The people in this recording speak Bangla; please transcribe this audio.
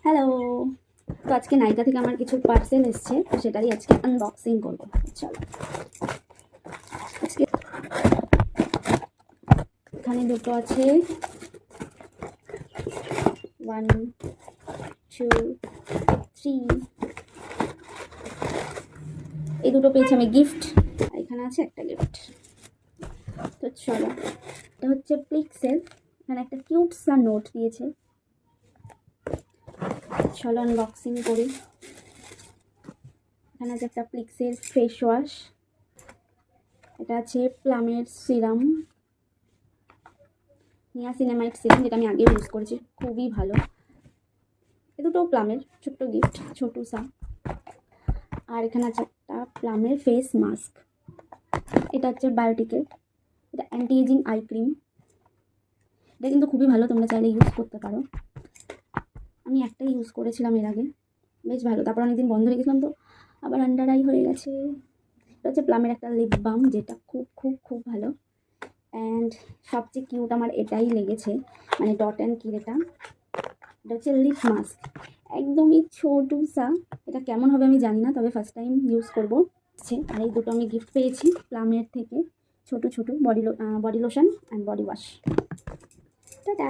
হ্যালো। তো আজকে নাইকা থেকে আমার কিছু পার্সেল এসছে, তো সেটাই আজকে আনবক্সিং করবো। চলো, আজকে এখানে দুটো আছে, 1 2 3। এই দুটো পেয়েছি আমি গিফট, আর এখানে আছে একটা গিফট। তো চলো, এটা হচ্ছে পিক্সেল। এখানে একটা কিউট সা নোট দিয়েছে। চলো আনবক্সিং করি। এখানে আছে একটা পিক্সেল ফেস ওয়াশ, এটা আছে প্লামের সিরাম, নিয়াসিনামাইড সিরাম, যেটা আমি আগে ইউজ করেছি, খুবই ভালো। এ দুটো প্লামের ছোট্ট গিফট, ছোটু সা। আর এখানে আছে একটা প্লামের ফেস মাস্ক, এটা হচ্ছে বায়োটিকের, এটা অ্যান্টি এজিং আই ক্রিম। এটা কিন্তু খুবই ভালো, তোমরা চাইলে ইউজ করতে পারো। আমি একটাই ইউজ করেছিলাম এর আগে, বেশ ভালো। তারপর অনেকদিন বন্ধ রেখেছিলাম, তো আবার আন্ডার আই হয়ে গেছে। এটা হচ্ছে প্লামের একটা লিপ বাম, যেটা খুব খুব খুব ভালো। অ্যান্ড সবচেয়ে কিউট আমার এটাই লেগেছে, মানে ডট অ্যান্ড কি, এটা হচ্ছে লিপ মাস্ক, একদমই ছোটু সা। এটা কেমন হবে আমি জানি না, তবে ফার্স্ট টাইম ইউজ করবো। আর এই দুটো আমি গিফট পেয়েছি প্লামের থেকে, ছোট ছোট body lotion and body wash. Tata.